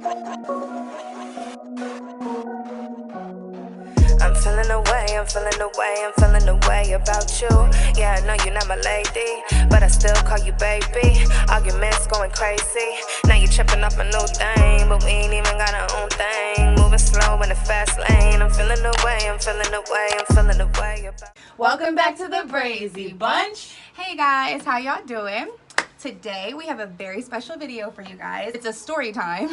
I'm feeling away, I'm feeling away, I'm feeling away about you. Yeah, I know you're not my lady, but I still call you baby. Arguments going crazy, now you tripping off a new thing, but we ain't even got our own thing. Moving slow in the fast lane, I'm feeling away, I'm feeling away, I'm feeling away about. Welcome back to the Brady Bunch. Hey guys, how y'all doing? Today we have a very special video for you guys. It's a story time.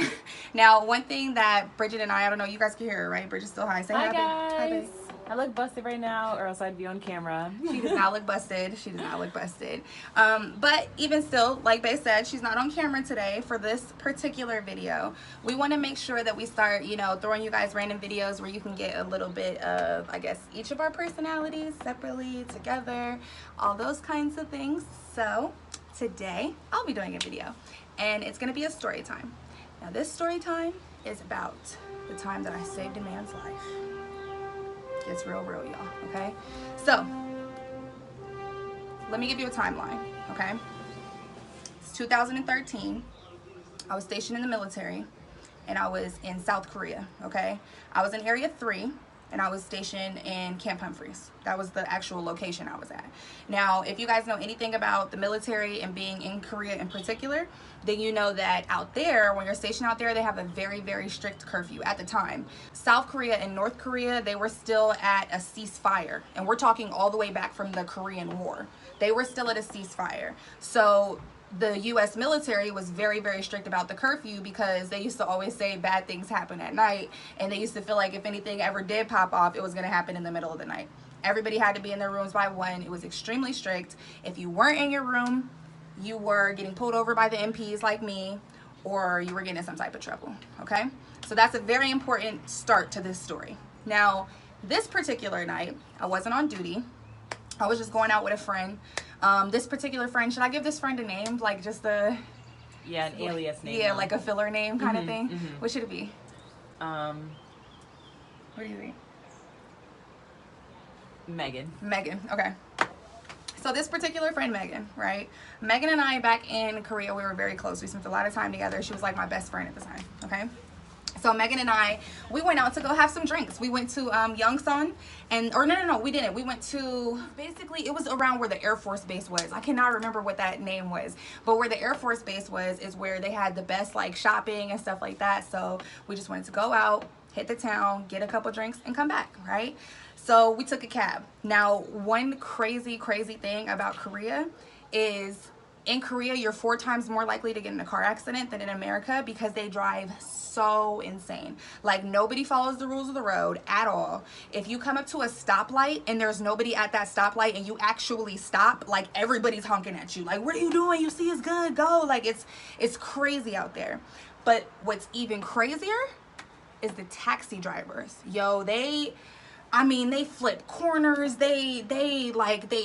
Now, one thing that Bridget and I don't know, you guys can hear her, right? Bridget's still high. Say hi, guys. Hi, babe. I look busted right now, or else I'd be on camera. She does not look busted. She does not look busted. But even still, like Bae said, she's not on camera today for this particular video. We want to make sure that we start, you know, throwing you guys random videos where you can get a little bit of, I guess, each of our personalities separately, together, all those kinds of things. So today I'll be doing a video, and it's going to be a story time. Now this story time is about the time that I saved a man's life. It's real, y'all, okay? So, let me give you a timeline, okay? It's 2013. I was stationed in the military, and I was in South Korea, okay? I was in Area 3, and I was stationed in Camp Humphreys. That was the actual location I was at. Now, if you guys know anything about the military and being in Korea in particular, then you know that out there, when you're stationed out there, they have a very, very strict curfew at the time. South Korea and North Korea, they were still at a ceasefire. And we're talking all the way back from the Korean War. They were still at a ceasefire. So the U.S. military was very, very strict about the curfew because they used to always say bad things happen at night, and they used to feel like if anything ever did pop off, it was going to happen in the middle of the night. Everybody had to be in their rooms by 1. It was extremely strict. If you weren't in your room, you were getting pulled over by the MPs like me, or you were getting in some type of trouble, okay? So that's a very important start to this story. Now, this particular night, I wasn't on duty. I was just going out with a friend. This particular friend, should I give this friend a name? Like just a... Yeah, an alias name. Yeah, like a filler name kind of thing. What should it be? What do you think? Megan. Megan, okay. So this particular friend, Megan, right? Megan and I, back in Korea, we were very close. We spent a lot of time together. She was like my best friend at the time, okay? So Megan and I, we went out to go have some drinks. We went to Yongsan, no, we didn't. We went to, basically, it was around where the Air Force Base was. I cannot remember what that name was, but where the Air Force Base was is where they had the best, like, shopping and stuff like that. So we just wanted to go out, hit the town, get a couple drinks, and come back, right? So we took a cab. Now, one crazy thing about Korea is in Korea, you're 4 times more likely to get in a car accident than in America because they drive so insane. Like, nobody follows the rules of the road at all. If you come up to a stoplight and there's nobody at that stoplight and you actually stop, like, everybody's honking at you. Like, what are you doing? You see it's good, go. Like, it's crazy out there. But what's even crazier is the taxi drivers. Yo, they flip corners, they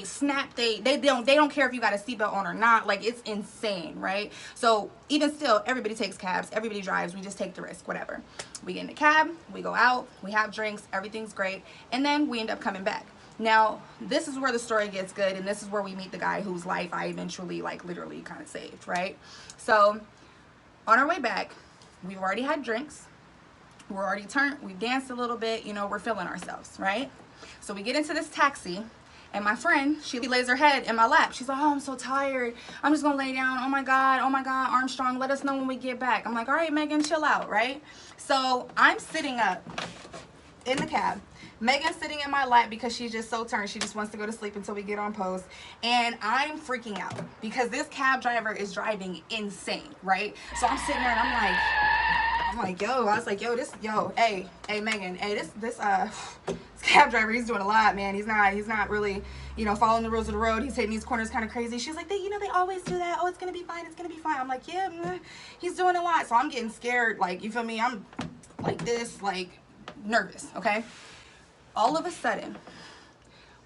snap, they don't care if you got a seatbelt on or not. Like, it's insane, right? So even still, everybody takes cabs, everybody drives, we just take the risk, whatever. We get in the cab, we go out, we have drinks, everything's great, and then we end up coming back. Now, this is where the story gets good, and this is where we meet the guy whose life I eventually, like, literally kind of saved, right? So on our way back, we've already had drinks. We're already turned, we've danced a little bit, you know, we're feeling ourselves, right? So we get into this taxi, and my friend, she lays her head in my lap. She's like, oh, I'm so tired. I'm just gonna lay down. Oh my God, Armstrong, let us know when we get back. I'm like, all right, Megan, chill out, right? So I'm sitting up in the cab. Megan's sitting in my lap because she's just so turned. She just wants to go to sleep until we get on post. And I'm freaking out because this cab driver is driving insane, right? So I'm sitting there and I'm like, hey, Megan, hey, this cab driver, he's doing a lot, man. He's not really, you know, following the rules of the road. He's hitting these corners kind of crazy. She's like, they always do that. Oh, it's gonna be fine. I'm like, yeah, he's doing a lot. So I'm getting scared. Like, you feel me? I'm like this, like nervous. Okay. All of a sudden,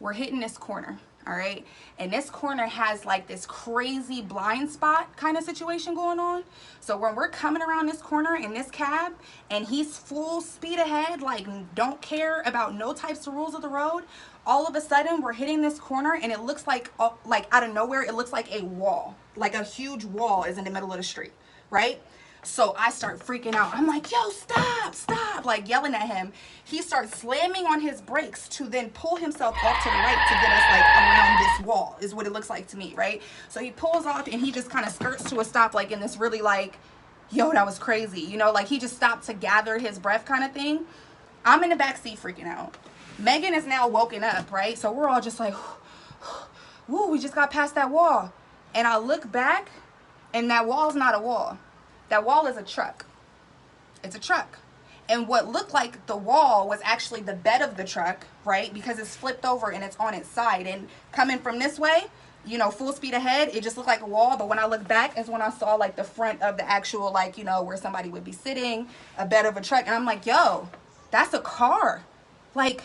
we're hitting this corner. All right, and this corner has like this crazy blind spot kind of situation going on. So when we're coming around this corner in this cab and he's full speed ahead, like don't care about no types of rules of the road, all of a sudden we're hitting this corner and it looks like out of nowhere, it looks like a wall, like a huge wall is in the middle of the street, right? So I start freaking out. I'm like, yo, stop, stop, like yelling at him. He starts slamming on his brakes to then pull himself off to the right to get us like around this wall, is what it looks like to me, right? So he pulls off and he just kind of skirts to a stop, like in this really like, yo, that was crazy. You know, like he just stopped to gather his breath kind of thing. I'm in the back seat freaking out. Megan is now woken up, right? So we're all just like, woo, we just got past that wall. And I look back and that wall's not a wall. That wall is a truck. It's a truck. And what looked like the wall was actually the bed of the truck, right? Because it's flipped over and it's on its side. And coming from this way, you know, full speed ahead, it just looked like a wall. But when I looked back is when I saw like the front of the actual, like, you know, where somebody would be sitting, a bed of a truck. And I'm like, yo, that's a car. Like,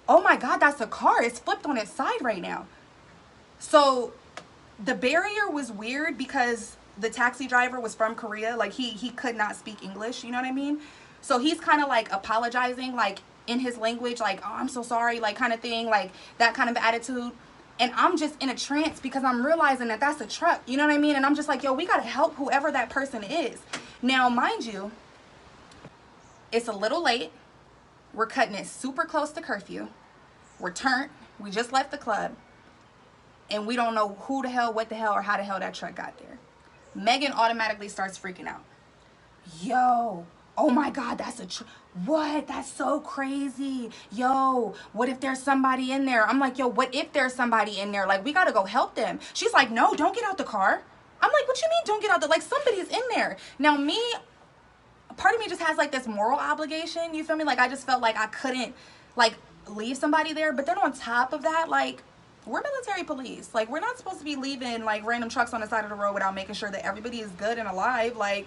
oh my God, that's a car. It's flipped on its side right now. So the barrier was weird because the taxi driver was from Korea. Like he could not speak English, you know what I mean? So he's kind of like apologizing, like in his language, like, oh, I'm so sorry, like kind of thing, like that kind of attitude. And I'm just in a trance because I'm realizing that that's a truck, you know what I mean? And I'm just like, yo, we got to help whoever that person is. Now, mind you, it's a little late. We're cutting it super close to curfew. We're turned. We just left the club. And we don't know who the hell, what the hell, or how the hell that truck got there. Megan automatically starts freaking out. Yo, oh my God, that's a truck. What? That's so crazy. Yo, what if there's somebody in there? I'm like, yo, what if there's somebody in there? Like, we got to go help them. She's like, no, don't get out the car. I'm like, what you mean don't get out the, like, somebody's in there. Now, me, part of me just has like this moral obligation, you feel me? Like I just felt like I couldn't like leave somebody there. But then on top of that, like we're military police. Like we're not supposed to be leaving like random trucks on the side of the road without making sure that everybody is good and alive. Like,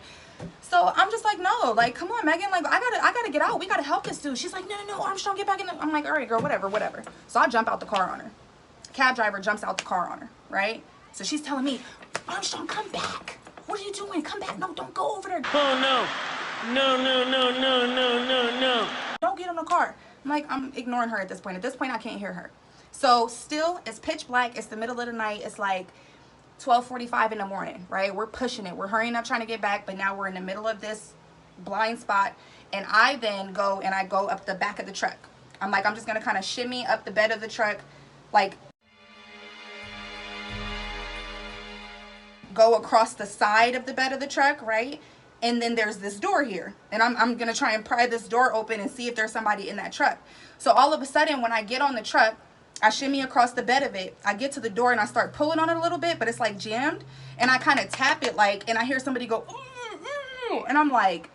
so I'm just like, no, like, come on, Megan, like I gotta get out. We gotta help this dude. She's like, no, Armstrong, get back in. I'm like, all right, girl, whatever. So I jump out the car on her. Cab driver jumps out the car on her, right? So she's telling me, Armstrong, come back. What are you doing? Come back. No, don't go over there. Oh no. No. Don't get in the car. I'm ignoring her at this point. At this point, I can't hear her. So still, it's pitch black. It's the middle of the night. It's like 12:45 in the morning, right? We're pushing it. We're hurrying up trying to get back, but now we're in the middle of this blind spot. And I then go up the back of the truck. I'm just going to kind of shimmy up the bed of the truck, like go across the side of the bed of the truck, right? And then there's this door here. And I'm going to try and pry this door open and see if there's somebody in that truck. So all of a sudden, when I get on the truck, I shimmy across the bed of it. I get to the door and I start pulling on it a little bit, but it's like jammed. And I kind of tap it like, and I hear somebody go, and I'm like,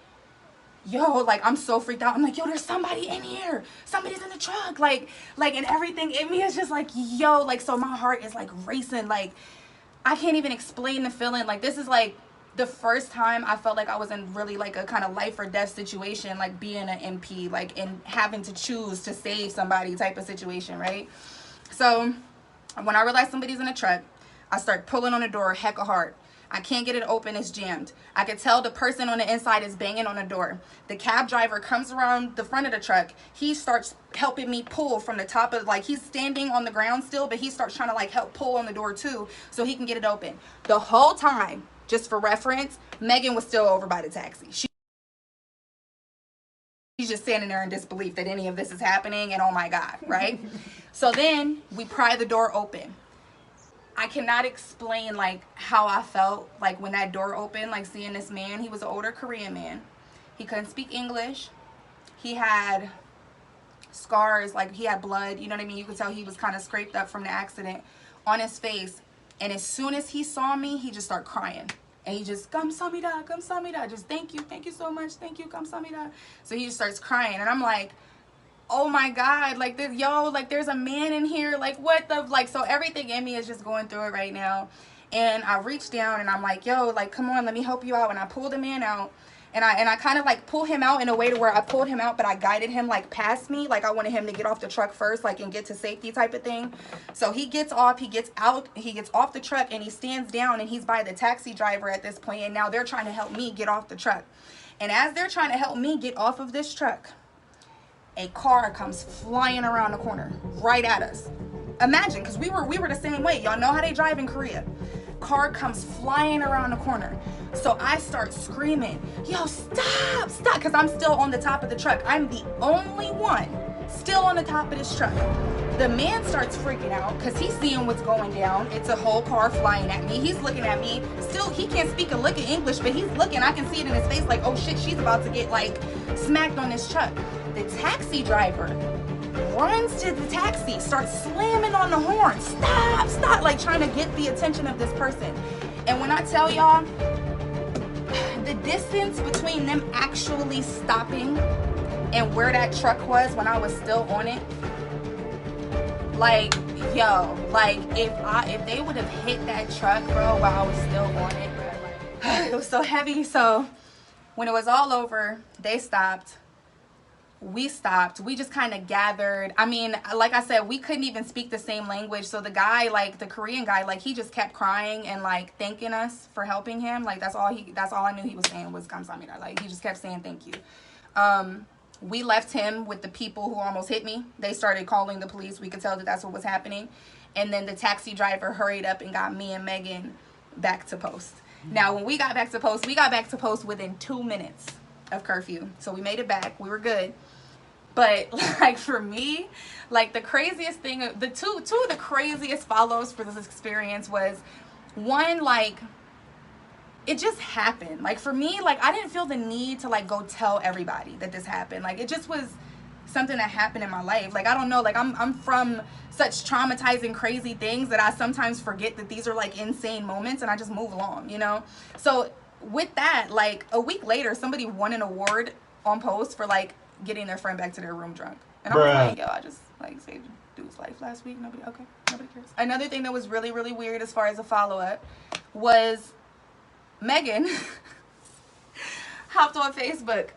yo, like I'm so freaked out. I'm like, yo, there's somebody in here. Somebody's in the truck. Like, and everything in me is just like, yo, like, so my heart is like racing. Like, I can't even explain the feeling. Like, this is like the first time I felt like I was in really like a kind of life or death situation, like being an MP, like, and having to choose to save somebody type of situation, right? So when I realize somebody's in a truck, I start pulling on the door hecka hard. I can't get it open, it's jammed. I could tell the person on the inside is banging on the door. The cab driver comes around the front of the truck. He starts helping me pull from the top of, like, he's standing on the ground still, but he starts trying to like help pull on the door too so he can get it open. The whole time, just for reference, Megan was still over by the taxi. She's just standing there in disbelief that any of this is happening, and oh my God, right? So then we pry the door open. I cannot explain like how I felt like when that door opened, like seeing this man. He was an older Korean man. He couldn't speak English. He had scars, like he had blood, you know what I mean? You could tell he was kind of scraped up from the accident on his face. And as soon as he saw me, he just started crying. And he just, kamsamida, just thank you so much, thank you, kamsamida. So he just starts crying, and I'm like, oh my God, like this, yo, like there's a man in here, like what the, like, so everything in me is just going through it right now. And I reach down and I'm like, yo, like, come on, let me help you out. And I pull the man out, and I kind of like pull him out in a way to where I pulled him out, but I guided him like past me. Like I wanted him to get off the truck first, like, and get to safety type of thing. So he gets off, he gets out, he gets off the truck, and he stands down, and he's by the taxi driver at this point. And now they're trying to help me get off the truck. And as they're trying to help me get off of this truck, a car comes flying around the corner right at us. Imagine, because we were the same way. Y'all know how they drive in Korea. car comes flying around the corner. So I start screaming, yo, stop, stop, because I'm still on the top of the truck. I'm the only one still on the top of this truck. The man starts freaking out because he's seeing what's going down. It's a whole car flying at me. He's looking at me. Still, he can't speak a lick of English, but he's looking. I can see it in his face like, oh shit, she's about to get like smacked on this truck. The taxi driver runs to the taxi, starts slamming on the horn. Stop, stop, like trying to get the attention of this person. And when I tell y'all, the distance between them actually stopping and where that truck was when I was still on it, like, yo, like if they would have hit that truck, bro, while I was still on it, bro, like, it was so heavy. So when it was all over, they stopped. We stopped. We just kind of gathered. I mean, like I said, we couldn't even speak the same language. So the guy, like the Korean guy, like he just kept crying and like thanking us for helping him. Like that's all I knew he was saying was 감사합니다. Like he just kept saying thank you. We left him with the people who almost hit me. They started calling the police. We could tell that that's what was happening. And then the taxi driver hurried up and got me and Megan back to post. Now, when we got back to post, within 2 minutes of curfew. So we made it back. We were good. But like for me, like the craziest thing, the two of the craziest follows for this experience was, one, like it just happened. Like for me, like I didn't feel the need to like go tell everybody that this happened. Like it just was something that happened in my life. Like I don't know, like I'm from such traumatizing, crazy things that I sometimes forget that these are like insane moments and I just move along, you know? So with that, like a week later, somebody won an award on post for like getting their friend back to their room drunk. And I was like, yo, I just like saved a dude's life last week. Nobody cares. Another thing that was really, really weird as far as a follow-up was Megan hopped on Facebook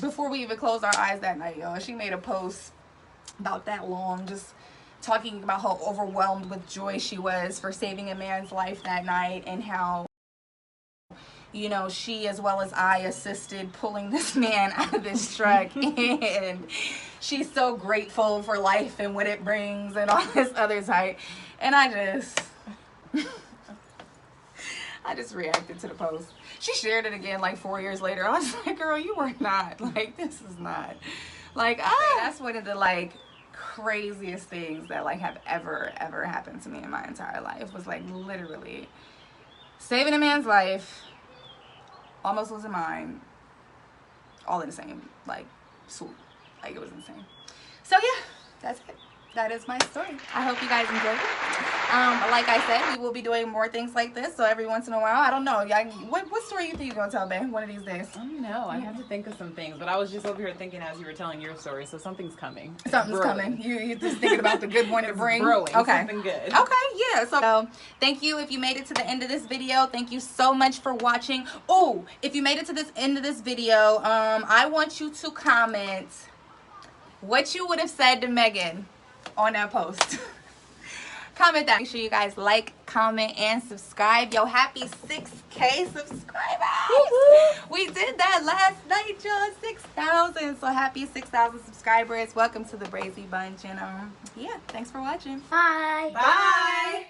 before we even closed our eyes that night, yo. She made a post about that long, just talking about how overwhelmed with joy she was for saving a man's life that night, and how, you know, she as well as I assisted pulling this man out of this truck, and she's so grateful for life and what it brings and all this other type. And I just reacted to the post. She shared it again like 4 years later. I was like, girl, you were not, like, this is not, like, that's one of the like craziest things that like have ever happened to me in my entire life. Was like literally saving a man's life, almost losing mine, all in the same like swoop. Like it was insane. So yeah, that's it. That is my story. I hope you guys enjoyed it. Like I said, we will be doing more things like this. So every once in a while, I don't know. What story you think you're gonna tell, babe? One of these days. I don't know. I have to think of some things, but I was just over here thinking as you were telling your story. So something's coming. Something's coming. You're just thinking about the good one to bring. Brewing. Okay. Something good. Okay. Yeah. So thank you if you made it to the end of this video. Thank you so much for watching. Oh, if you made it to this end of this video, I want you to comment what you would have said to Megan on that post. Comment that. Make sure you guys like, comment, and subscribe. Yo, happy 6K subscribers. We did that last night, y'all. 6,000. So happy 6,000 subscribers. Welcome to the Brazy Bunch. And yeah, thanks for watching. Bye. Bye.